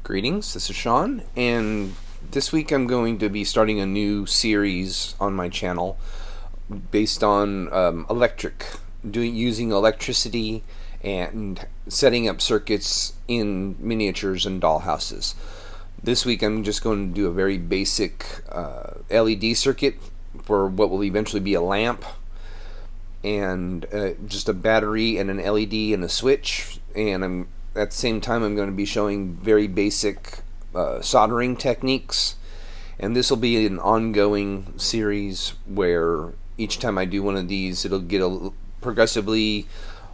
Greetings, this is Sean, and this week I'm going to be starting a new series on my channel based on using electricity and setting up circuits in miniatures and dollhouses. This week I'm just going to do a very basic LED circuit for what will eventually be a lamp, and just a battery and an LED and a switch, and at the same time I'm going to be showing very basic soldering techniques, and this will be an ongoing series where each time I do one of these it'll get progressively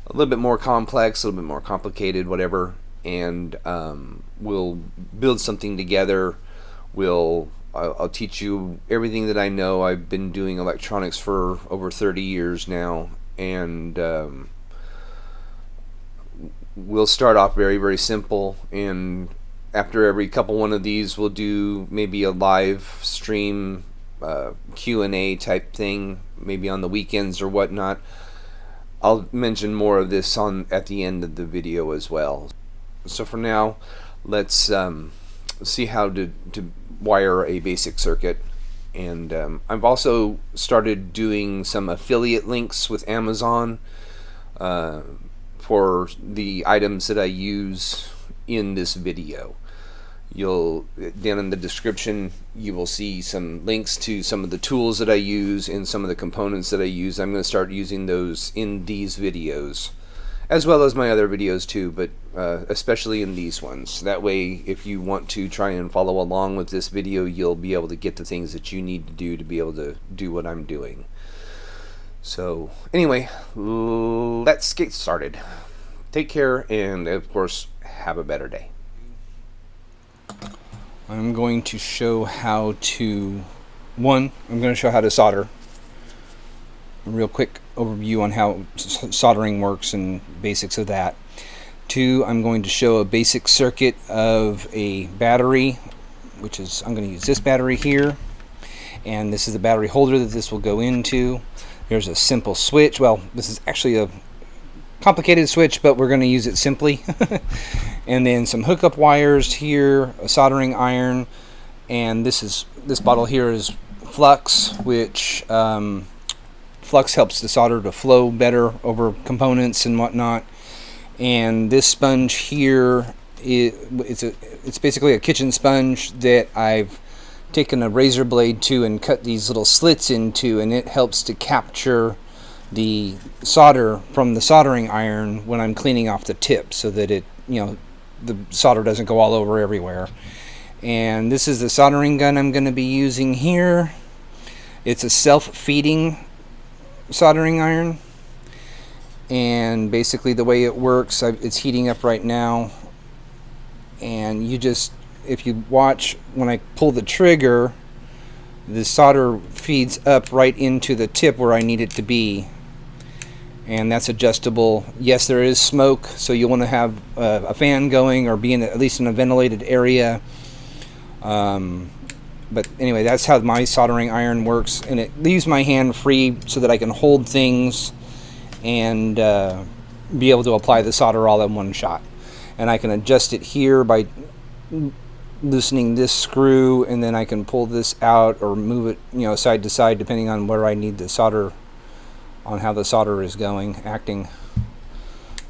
a little bit more complex, a little bit more complicated, whatever, and we'll build something together. I'll teach you everything that I know. I've been doing electronics for over 30 years now, and we'll start off very, very simple, and after every couple one of these we'll do maybe a live stream Q&A type thing, maybe on the weekends or whatnot. I'll mention more of this at the end of the video as well. So for now, let's see how to wire a basic circuit. And I've also started doing some affiliate links with Amazon for the items that I use in this video. Down in the description you will see some links to some of the tools that I use and some of the components that I use. I'm going to start using those in these videos, as well as my other videos too, but especially in these ones. That way, if you want to try and follow along with this video, you'll be able to get the things that you need to do to be able to do what I'm doing. So anyway, let's get started. Take care, and of course, have a better day. I'm going to show how to solder. A real quick overview on how soldering works and basics of that. 2, I'm going to show a basic circuit of a battery, which is, I'm going to use this battery here, and this is the battery holder that this will go into. There's a simple switch. Well, this is actually a complicated switch, but we're going to use it simply. And then some hookup wires here, a soldering iron, and this bottle here is flux, which flux helps the solder to flow better over components and whatnot. And this sponge here, it's basically a kitchen sponge that I've taken a razor blade to and cut these little slits into, and it helps to capture the solder from the soldering iron when I'm cleaning off the tip, so that the solder doesn't go all over everywhere. And this is the soldering gun I'm going to be using here. It's a self-feeding soldering iron, and basically the way it works, it's heating up right now, and if you watch, when I pull the trigger, the solder feeds up right into the tip where I need it to be, and that's adjustable. Yes, there is smoke, so you want to have a fan going or be at least in a ventilated area. But anyway, that's how my soldering iron works, and it leaves my hand free so that I can hold things and be able to apply the solder all in one shot. And I can adjust it here by loosening this screw, and then I can pull this out or move it side to side depending on where I need the solder, on how the solder is acting.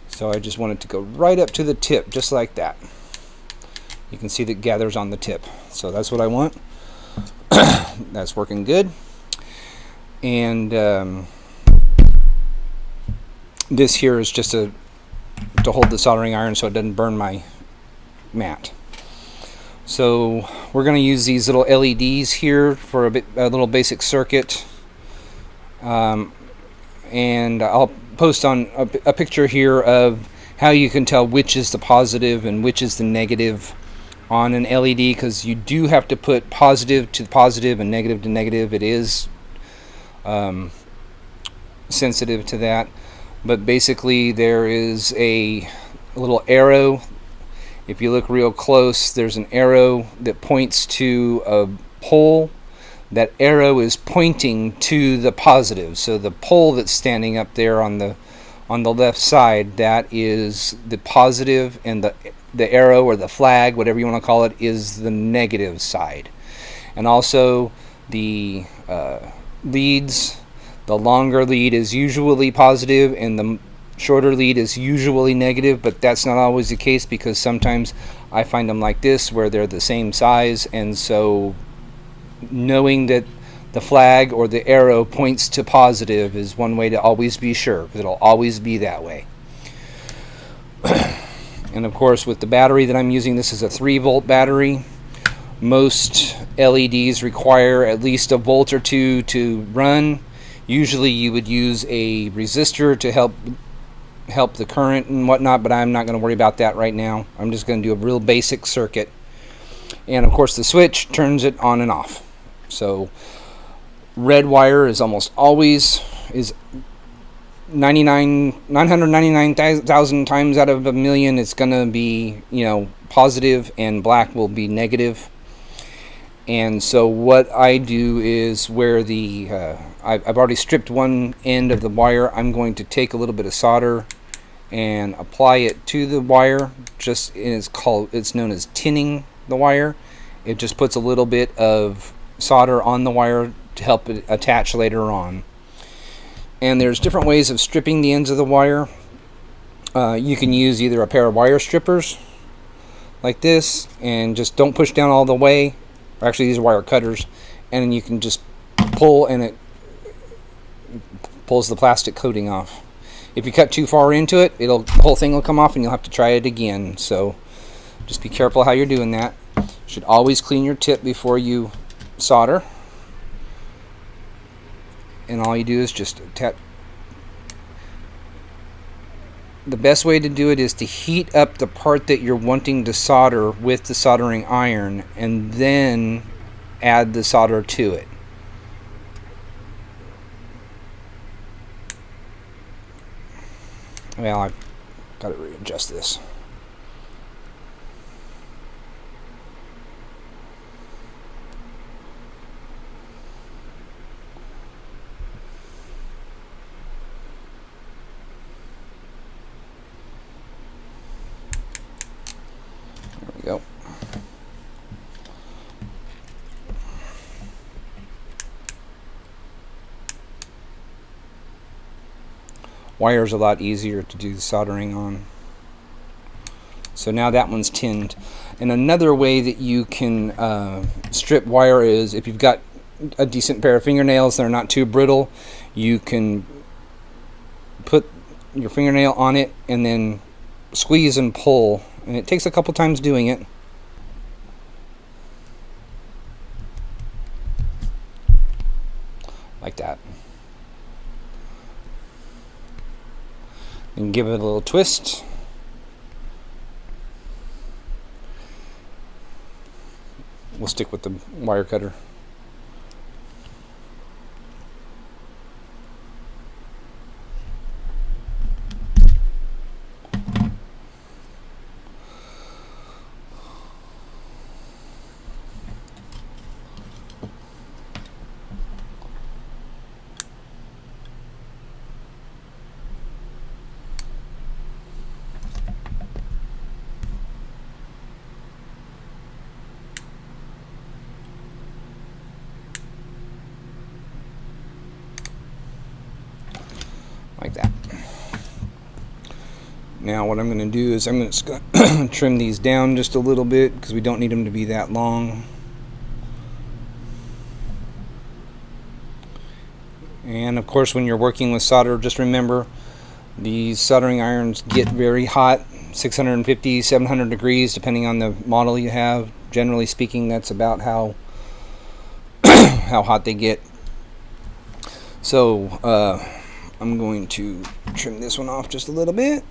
So I just want it to go right up to the tip, just like that. You can see that it gathers on the tip, so that's what I want. That's working good. And this here is just to hold the soldering iron so it doesn't burn my mat. So we're going to use these little LEDs here for a little basic circuit, and I'll post on a picture here of how you can tell which is the positive and which is the negative on an LED, because you do have to put positive to positive and negative to negative. It is sensitive to that, but basically there is a little arrow. If you look real close, there's an arrow that points to a pole. That arrow is pointing to the positive, so the pole that's standing up there on the left side, that is the positive, and the arrow or the flag, whatever you want to call it, is the negative side. And also the leads, the longer lead is usually positive and the shorter lead is usually negative, but that's not always the case, because sometimes I find them like this where they're the same size, and so knowing that the flag or the arrow points to positive is one way to always be sure, because it'll always be that way. And of course, with the battery that I'm using, this is a 3-volt battery. Most LEDs require at least a volt or two to run. Usually you would use a resistor to help the current and whatnot, but I'm not going to worry about that right now. I'm just going to do a real basic circuit. And of course the switch turns it on and off. So red wire is almost always 999,000 times out of a million it's going to be, positive, and black will be negative. And so what I do is where I've already stripped one end of the wire, I'm going to take a little bit of solder and apply it to the wire. It's known as tinning the wire. It just puts a little bit of solder on the wire to help it attach later on. And there's different ways of stripping the ends of the wire. You can use either a pair of wire strippers like this, and just don't push down all the way. Actually, these are wire cutters, and then you can just pull, and it pulls the plastic coating off. If you cut too far into it, the whole thing will come off, and you'll have to try it again. So just be careful how you're doing that. You should always clean your tip before you solder. And all you do is just tap. The best way to do it is to heat up the part that you're wanting to solder with the soldering iron, and then add the solder to it. Well, I've got to readjust this. Go. Wire's a lot easier to do the soldering on. So now that one's tinned. And another way that you can strip wire is, if you've got a decent pair of fingernails that are not too brittle, you can put your fingernail on it and then squeeze and pull. And it takes a couple times doing it. Like that. And give it a little twist. We'll stick with the wire cutter. Like that. Now what I'm going to do is I'm just going to trim these down just a little bit, because we don't need them to be that long. And of course, when you're working with solder, just remember these soldering irons get very hot, 650, 700 degrees, depending on the model you have. Generally speaking, that's about how how hot they get. So I'm going to trim this one off just a little bit.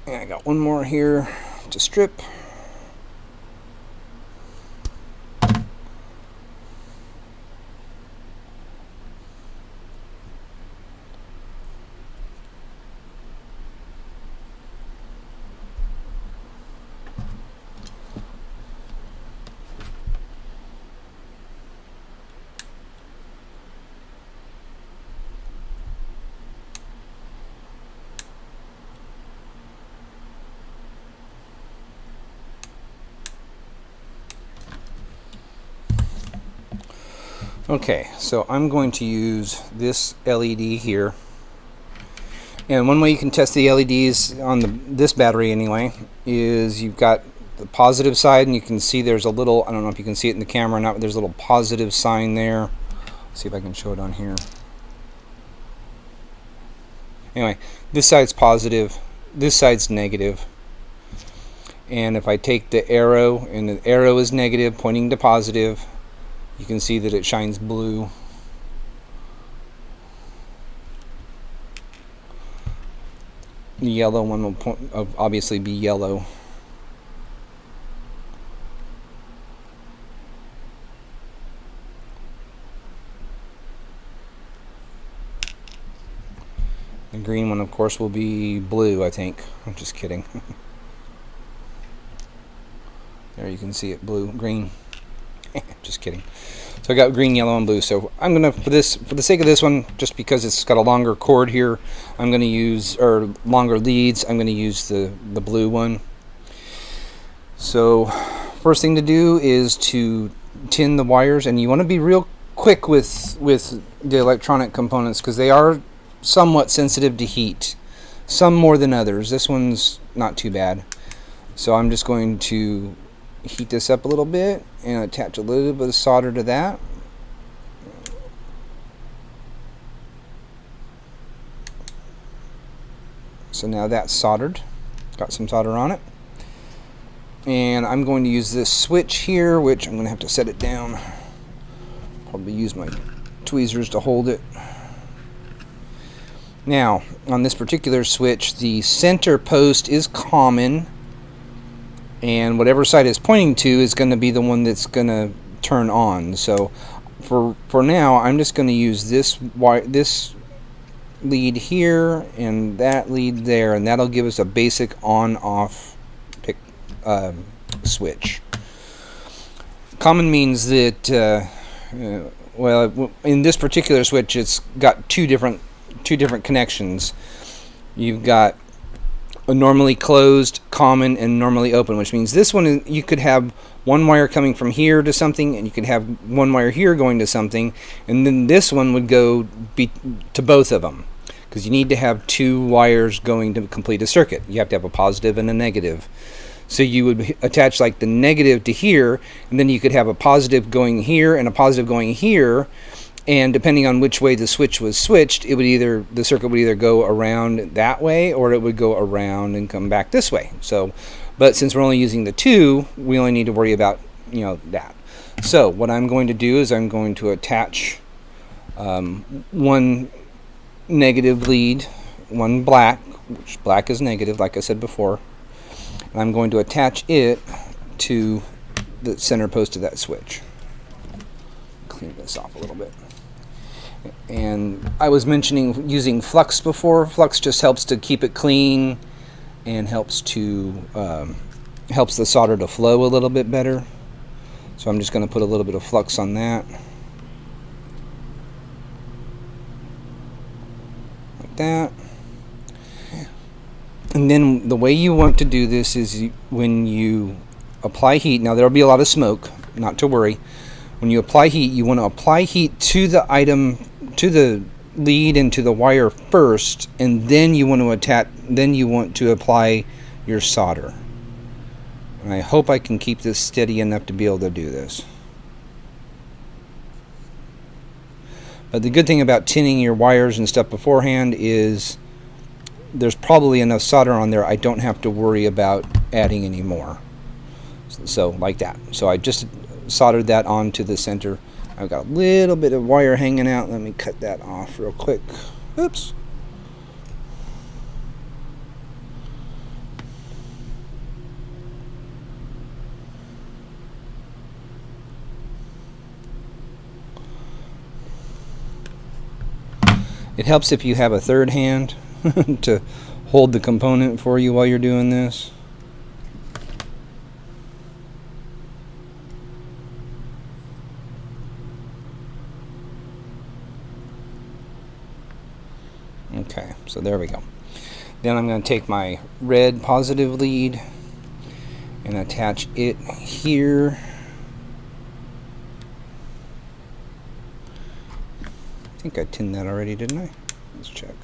And I got one more here to strip. Okay, so I'm going to use this LED here. And one way you can test the LEDs on this battery anyway is you've got the positive side, and you can see there's a little, I don't know if you can see it in the camera or not, but there's a little positive sign there. Let's see if I can show it on here. Anyway, this side's positive, this side's negative. And if I take the arrow, and the arrow is negative pointing to positive, you can see that it shines blue. The yellow one will obviously be yellow. The green one, of course, will be blue, I think. I'm just kidding. There you can see it, blue, green. Just kidding. So I got green, yellow, and blue. So I'm gonna, for the sake of this one, just because it's got a longer cord here, I'm gonna use, or longer leads, I'm gonna use the blue one. So first thing to do is to tin the wires, and you want to be real quick with the electronic components because they are somewhat sensitive to heat, some more than others. This one's not too bad. So I'm just going to heat this up a little bit and attach a little bit of solder to that. So now that's soldered, got some solder on it, and I'm going to use this switch here, which I'm going to have to set it down, probably use my tweezers to hold it. Now on this particular switch, the center post is common, and whatever side it's pointing to is going to be the one that's going to turn on. So for now, I'm just going to use this lead here and that lead there, and that'll give us a basic on-off switch. Common means that well, in this particular switch, it's got two different connections. You've got a normally closed, common, and normally open, which means this one you could have one wire coming from here to something, and you could have one wire here going to something, and then this one would go to both of them, because you need to have two wires going to complete a circuit. You have to have a positive and a negative. So you would attach like the negative to here, and then you could have a positive going here and a positive going here, and depending on which way the switch was switched, it would the circuit would either go around that way or it would go around and come back this way. So, but since we're only using the two, we only need to worry about, that. So what I'm going to do is I'm going to attach one negative lead, one black, which black is negative, like I said before, and I'm going to attach it to the center post of that switch. Clean this off a little bit. And I was mentioning using flux before. Flux just helps to keep it clean and helps the solder to flow a little bit better. So I'm just going to put a little bit of flux on that, like that. And then the way you want to do this is when you apply heat. Now there'll be a lot of smoke, not to worry. When you apply heat, you want to apply heat to the item, to the lead and to the wire first, and then you want to apply your solder. And I hope I can keep this steady enough to be able to do this. But the good thing about tinning your wires and stuff beforehand is there's probably enough solder on there I don't have to worry about adding any more. So like that. So I just soldered that onto the center. I've got a little bit of wire hanging out. Let me cut that off real quick. Oops. It helps if you have a third hand to hold the component for you while you're doing this. Okay, so there we go. Then I'm going to take my red positive lead and attach it here. I think I tinned that already, didn't I? Let's check.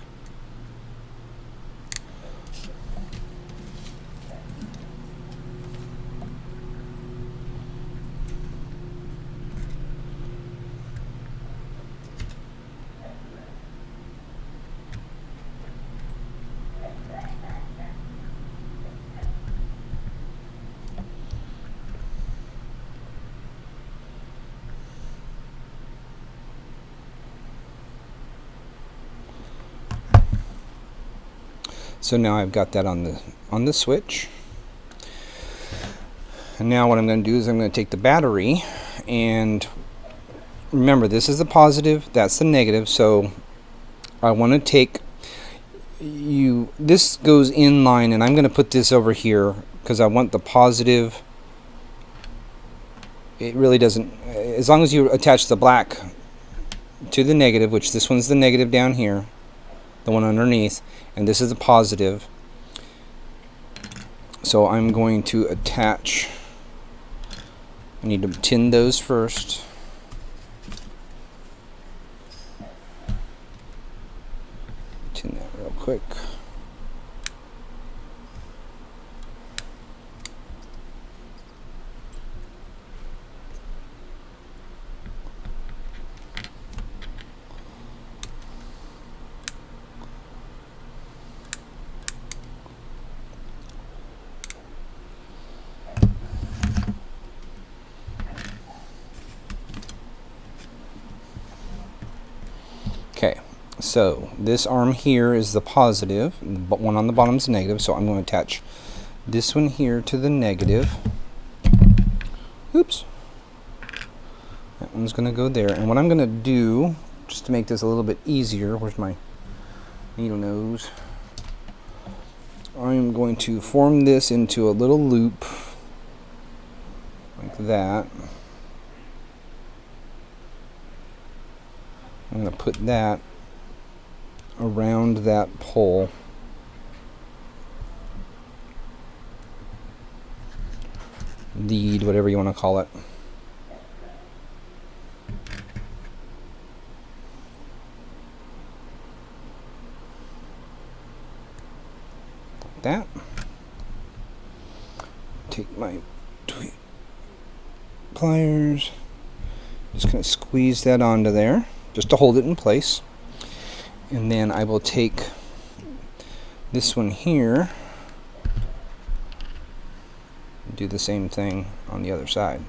So now I've got that on the switch. And now what I'm going to do is I'm going to take the battery, and remember, this is the positive, that's the negative, so I want to take this goes in line, and I'm going to put this over here because I want the positive. It really doesn't, as long as you attach the black to the negative, which this one's the negative down here, the one underneath, and this is the positive. So I'm going to attach, I need to tin those first. Tin that real quick. Okay, so this arm here is the positive, but one on the bottom is the negative, so I'm going to attach this one here to the negative. Oops. That one's going to go there. And what I'm going to do, just to make this a little bit easier, where's my needle nose? I'm going to form this into a little loop, like that. I'm going to put that around that pole. Lead, whatever you want to call it. Like that. Take my pliers. Just going to squeeze that onto there, just to hold it in place. And then I will take this one here and do the same thing on the other side.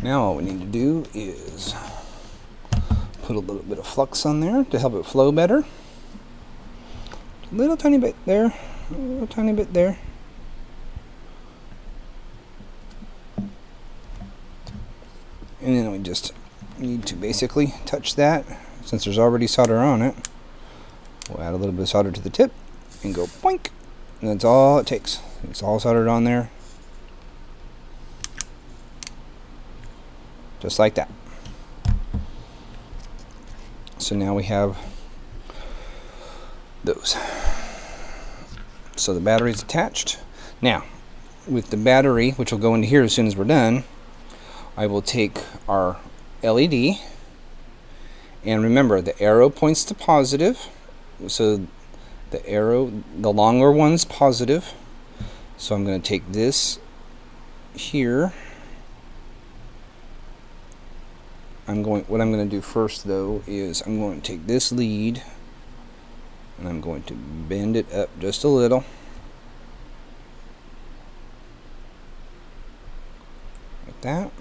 Now all we need to do is put a little bit of flux on there to help it flow better. A little tiny bit there, a little tiny bit there. And then we just need to basically touch that. Since there's already solder on it, we'll add a little bit of solder to the tip and go boink. And that's all it takes. It's all soldered on there. Just like that. So now we have those. So the battery's attached. Now, with the battery, which will go into here as soon as we're done, I will take our LED, and remember the arrow points to positive, so the arrow, the longer one's positive. So I'm going to take this here. What I'm going to do first though is I'm going to take this lead and I'm going to bend it up just a little. Like that.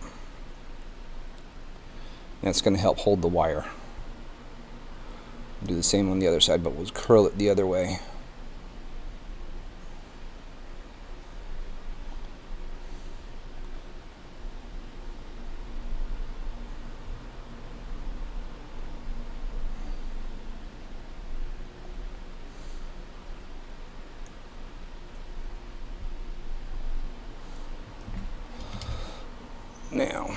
That's going to help hold the wire. Do the same on the other side, but we'll curl it the other way. Now,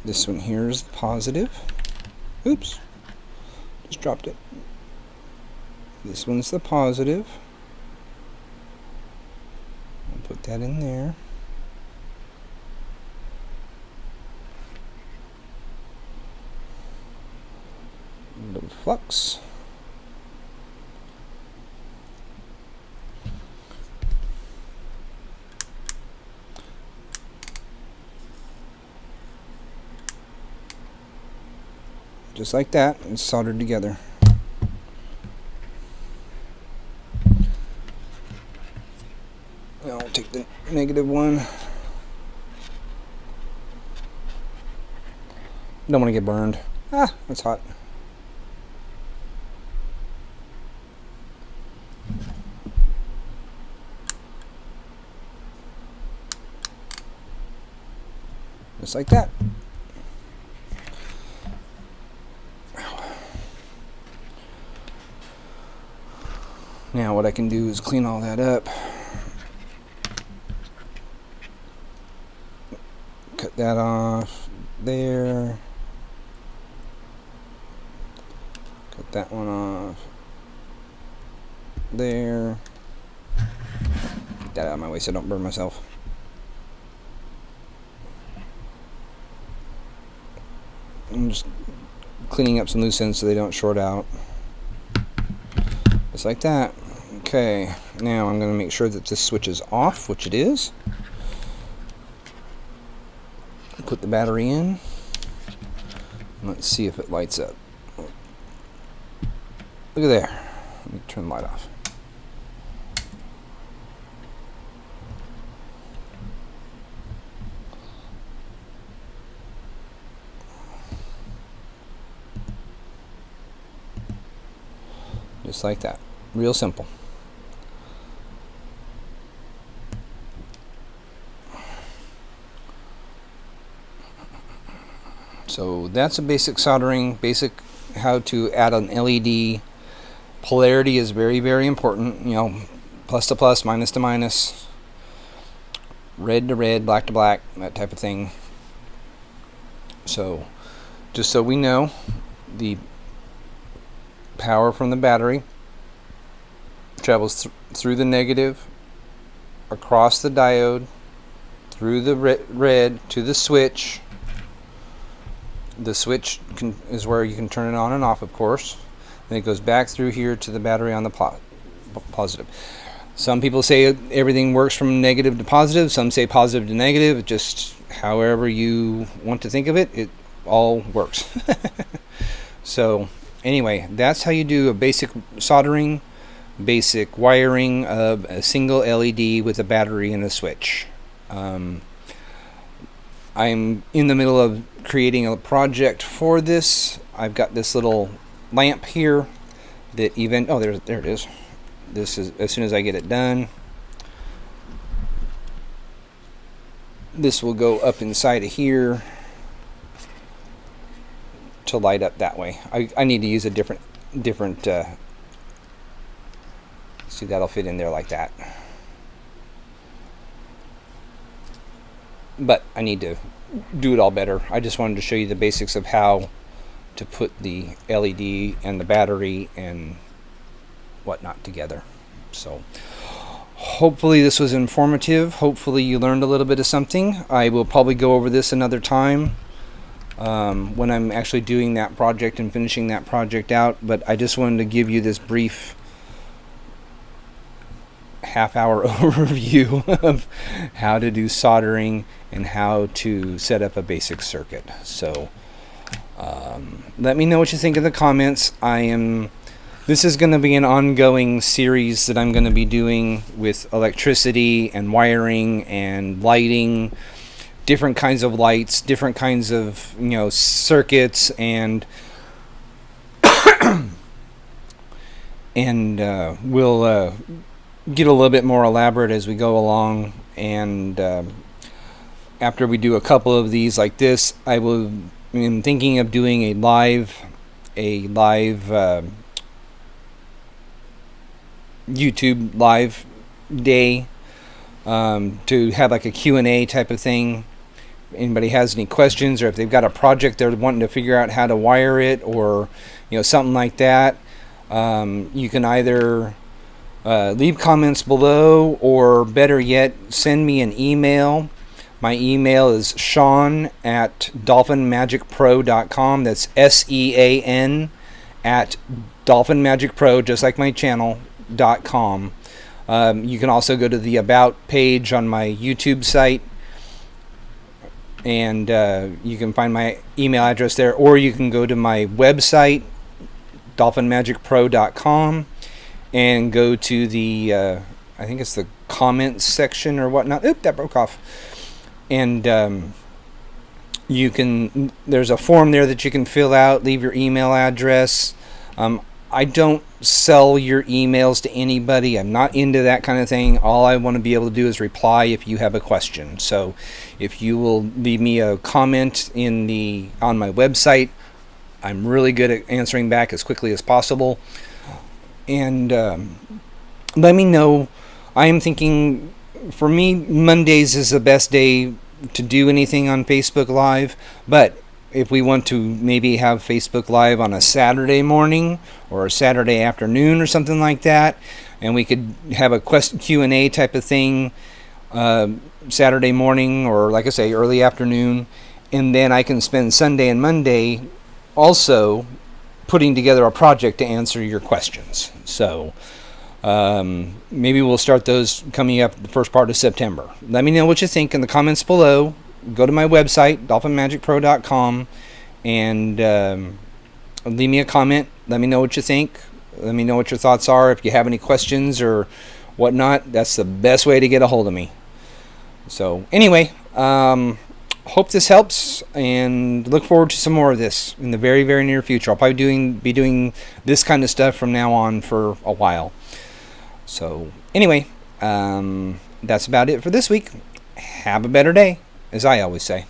this one here is the positive. Oops, just dropped it. This one's the positive. I'll put that in there. A little flux. Just like that, and soldered together. Now I'll take the negative one. Don't want to get burned. Ah, that's hot. Just like that. Now what I can do is clean all that up. Cut that off there. Cut that one off there. Get that out of my way so I don't burn myself. I'm just cleaning up some loose ends so they don't short out. Just like that. Okay, now I'm going to make sure that this switch is off, which it is. Put the battery in. Let's see if it lights up. Look at there. Let me turn the light off. Just like that. Real simple. So that's a basic soldering, basic how to add an LED. Polarity is very, very important. You know, plus to plus, minus to minus, red to red, black to black, that type of thing. So just so we know, the power from the battery travels through the negative, across the diode, through the red to the switch. The switch is where you can turn it on and off, of course. Then it goes back through here to the battery on the positive. Some people say everything works from negative to positive. Some say positive to negative. Just however you want to think of it, it all works. So anyway, that's how you do a basic soldering, basic wiring of a single LED with a battery and a switch. I'm in the middle of creating a project for this. I've got this little lamp here that even, oh, there it is. This is, as soon as I get it done, this will go up inside of here to light up that way. I need to use a different see, that'll fit in there like that. But I need to do it all better. I just wanted to show you the basics of how to put the LED and the battery and whatnot together. So hopefully this was informative. Hopefully you learned a little bit of something. I will probably go over this another time when I'm actually doing that project and finishing that project out. But I just wanted to give you this brief half-hour overview of how to do soldering and how to set up a basic circuit. So let me know what you think in the comments. This is going to be an ongoing series that I'm going to be doing with electricity and wiring and lighting, different kinds of lights, different kinds of, you know, circuits, and we'll get a little bit more elaborate as we go along. And after we do a couple of these like this, I'm thinking of doing a live YouTube live day to have like a Q&A type of thing. If anybody has any questions, or if they've got a project they're wanting to figure out how to wire it, or something like that, you can either leave comments below, or better yet, send me an email. My email is sean@dolphinmagicpro.com. That's SEAN at dolphinmagicpro, just like my channel.com. You can also go to the About page on my YouTube site, and you can find my email address there, or you can go to my website, dolphinmagicpro.com, and go to the, I think it's the comments section or whatnot. Oop, that broke off. And there's a form there that you can fill out, leave your email address. I don't sell your emails to anybody. I'm not into that kind of thing. All I want to be able to do is reply if you have a question. So if you will leave me a comment on my website, I'm really good at answering back as quickly as possible. And let me know. I am thinking, for me, Mondays is the best day to do anything on Facebook Live, but if we want to maybe have Facebook Live on a Saturday morning or a Saturday afternoon or something like that, and we could have a Q&A type of thing Saturday morning, or like I say, early afternoon, and then I can spend Sunday and Monday also putting together a project to answer your questions. So maybe we'll start those coming up the first part of September. Let me know what you think in the comments below. Go to my website, dolphinmagicpro.com, and leave me a comment. Let me know what you think. Let me know what your thoughts are. If you have any questions or whatnot, that's the best way to get a hold of me. So anyway, hope this helps, and look forward to some more of this in the very, very near future. I'll probably be doing this kind of stuff from now on for a while. So anyway, that's about it for this week. Have a better day, as I always say.